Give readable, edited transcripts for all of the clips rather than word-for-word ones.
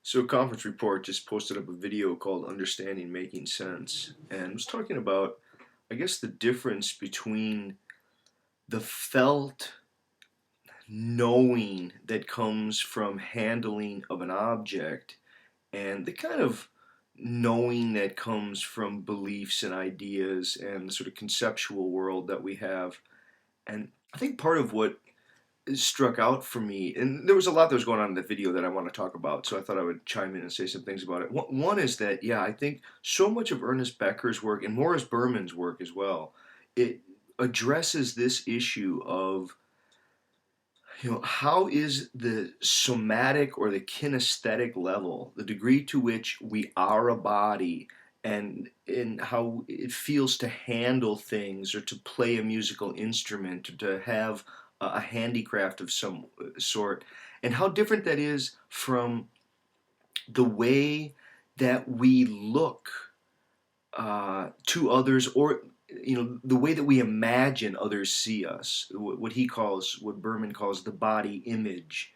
So, a conference report just posted up a video called Understanding Making Sense and was talking about, I guess, the difference between the felt knowing that comes from handling of an object and the kind of knowing that comes from beliefs and ideas and the sort of conceptual world that we have. And I think part of what struck out for me, and there was a lot that was going on in the video that I want to talk about, so I thought I would chime in and say some things about it. One is that, yeah, I think so much of Ernest Becker's work and Morris Berman's work as well, it addresses this issue of, how is the somatic or the kinesthetic level, the degree to which we are a body, and in how it feels to handle things or to play a musical instrument or to have a handicraft of some sort, and how different that is from the way that we look to others, or the way that we imagine others see us, what Berman calls the body image.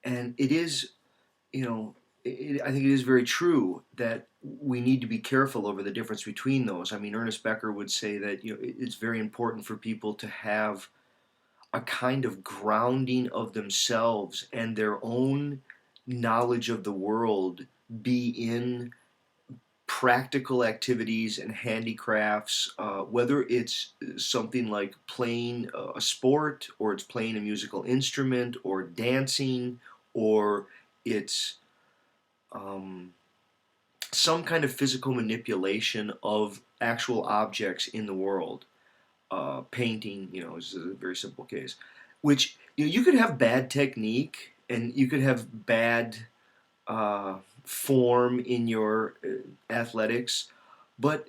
And it is, I think it is very true that we need to be careful over the difference between those. I mean, Ernest Becker would say that it's very important for people to have a kind of grounding of themselves and their own knowledge of the world be in practical activities and handicrafts, whether it's something like playing a sport, or it's playing a musical instrument, or dancing, or it's um, some kind of physical manipulation of actual objects in the world. Painting, is a very simple case, which you could have bad technique and you could have bad form in your athletics, but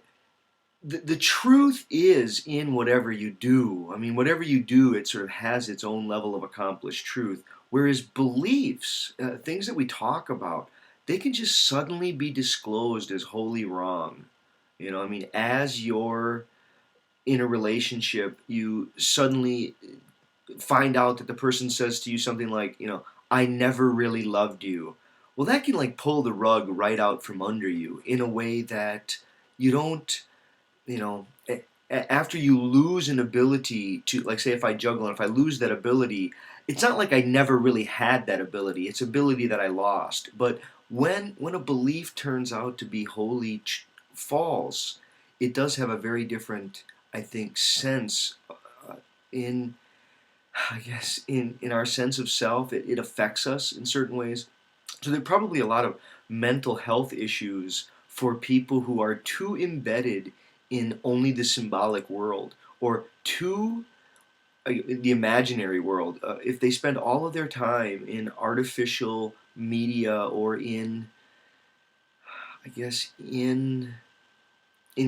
the truth is in whatever you do. I mean, whatever you do, it sort of has its own level of accomplished truth. Whereas beliefs, things that we talk about, they can just suddenly be disclosed as wholly wrong. I mean, as you're in a relationship, you suddenly find out that the person says to you something like, I never really loved you. Well, that can like pull the rug right out from under you in a way that you don't, after you lose an ability to, like, say if I juggle and if I lose that ability, it's not like I never really had that ability. It's ability that I lost. But when a belief turns out to be wholly false, it does have a very different, I think, sense in, I guess, in our sense of self. It affects us in certain ways. So there are probably a lot of mental health issues for people who are too embedded in only the symbolic world, or too the imaginary world. If they spend all of their time in artificial media, or in, I guess, in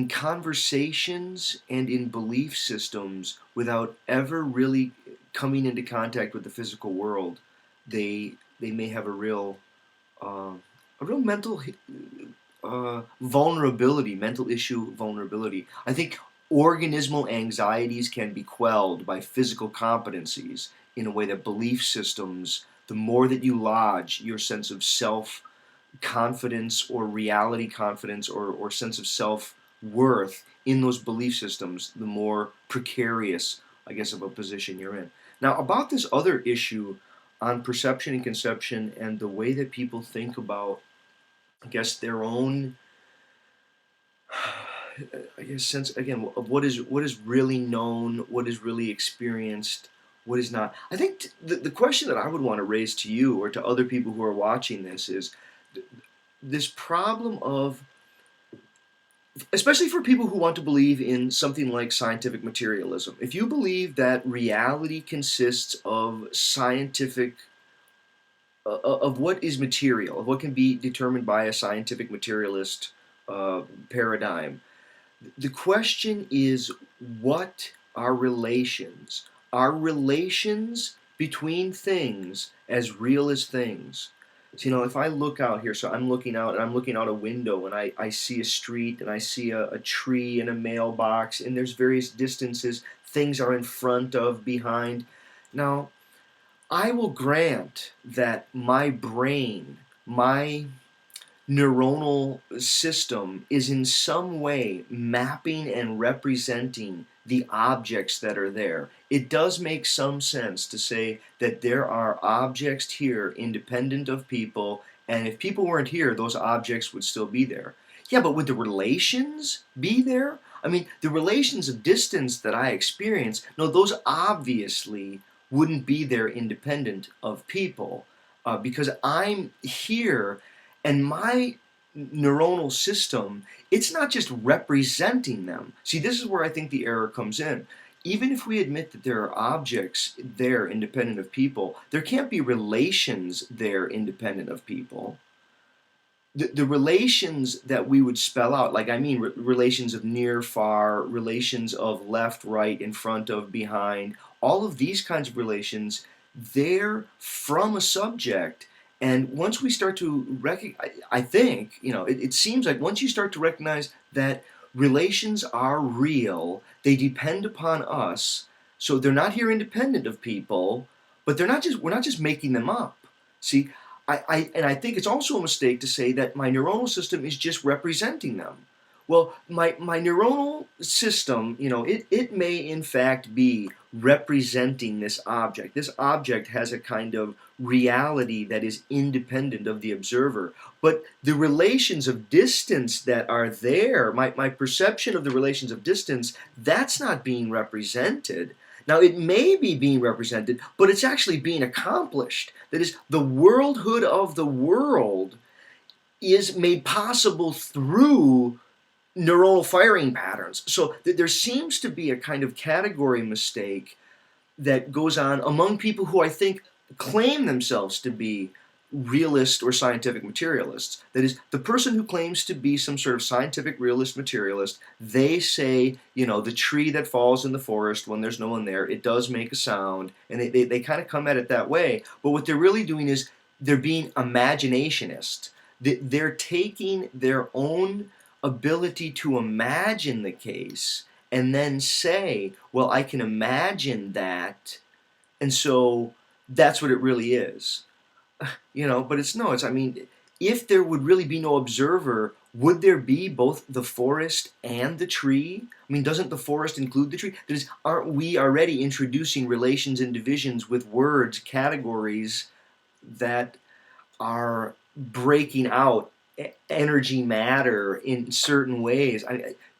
conversations and in belief systems without ever really coming into contact with the physical world, they may have uh, a real mental vulnerability, mental issue vulnerability. I think organismal anxieties can be quelled by physical competencies in a way that belief systems, the more that you lodge your sense of self confidence, or reality confidence, or sense of self worth in those belief systems, the more precarious, I guess, of a position you're in. Now, about this other issue on perception and conception and the way that people think about, I guess, their own, I guess, sense again of what is really known, what is really experienced, what is not. I think the question that I would want to raise to you or to other people who are watching this is this problem of, especially for people who want to believe in something like scientific materialism. If you believe that reality consists of scientific, of what is material, of what can be determined by a scientific materialist paradigm, the question is, what are relations? Are relations between things as real as things? So, if I look out here, so I'm looking out and I'm looking out a window and I see a street and I see a tree and a mailbox, and there's various distances, things are in front of, behind. Now, I will grant that my brain my neuronal system is in some way mapping and representing the objects that are there. It does make some sense to say that there are objects here independent of people, and if people weren't here, those objects would still be there. Yeah, but would the relations be there? I mean, the relations of distance that I experience, no, those obviously wouldn't be there independent of people, because I'm here and my neuronal system, it's not just representing them. See, this is where I think the error comes in. Even if we admit that there are objects there independent of people, there can't be relations there independent of people. The relations that we would spell out, like I mean relations of near, far, relations of left, right, in front of, behind, all of these kinds of relations, they're from a subject. And once we start to recognize, I think, it seems like once you start to recognize that relations are real, they depend upon us, so they're not here independent of people, but we're not just making them up. See, I think it's also a mistake to say that my neuronal system is just representing them. Well, my neuronal system, it may in fact be representing this object. This object has a kind of reality that is independent of the observer. But the relations of distance that are there, my perception of the relations of distance, that's not being represented. Now, it may be being represented, but it's actually being accomplished. That is, the worldhood of the world is made possible through neuronal firing patterns. So there seems to be a kind of category mistake that goes on among people who I think claim themselves to be realist or scientific materialists. That is, the person who claims to be some sort of scientific realist materialist, they say, the tree that falls in the forest when there's no one there, it does make a sound, and they kind of come at it that way. But what they're really doing is they're being imaginationist. They're taking their own ability to imagine the case and then say, well, I can imagine that, and so that's what it really is. But I mean, if there would really be no observer, would there be both the forest and the tree? I mean, doesn't the forest include the tree? That is, aren't we already introducing relations and divisions with words, categories that are breaking out energy matter in certain ways?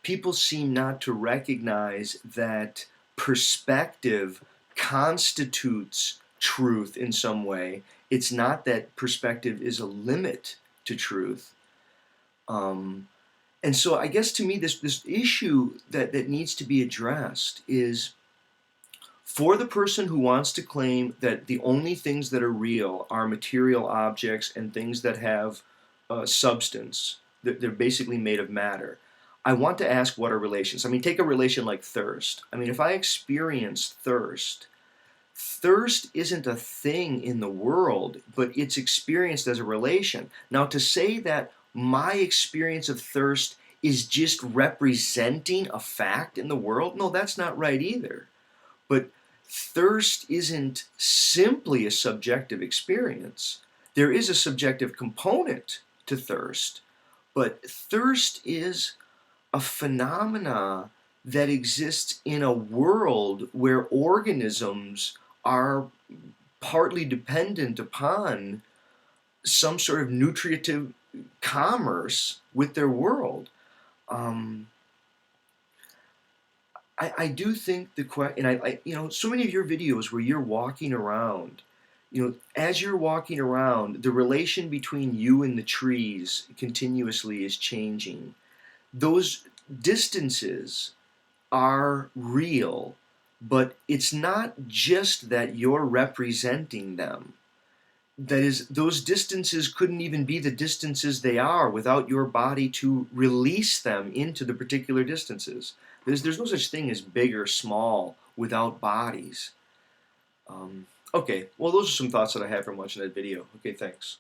People seem not to recognize that perspective constitutes truth in some way. It's not that perspective is a limit to truth. And so I guess to me this issue that needs to be addressed is, for the person who wants to claim that the only things that are real are material objects and things that have substance, that they're basically made of matter, I want to ask, what are relations? I mean, take a relation like thirst. I mean, if I experience thirst, thirst isn't a thing in the world, but it's experienced as a relation. Now, to say that my experience of thirst is just representing a fact in the world, no, that's not right either. But thirst isn't simply a subjective experience. There is a subjective component to thirst, but thirst is a phenomena that exists in a world where organisms are partly dependent upon some sort of nutritive commerce with their world. I do think the question, and so many of your videos where you're walking around, as you're walking around, the relation between you and the trees continuously is changing. Those distances are real, but it's not just that you're representing them. That is, those distances couldn't even be the distances they are without your body to release them into the particular distances. There's no such thing as big or small without bodies. Okay, well, those are some thoughts that I had from watching that video. Okay, thanks.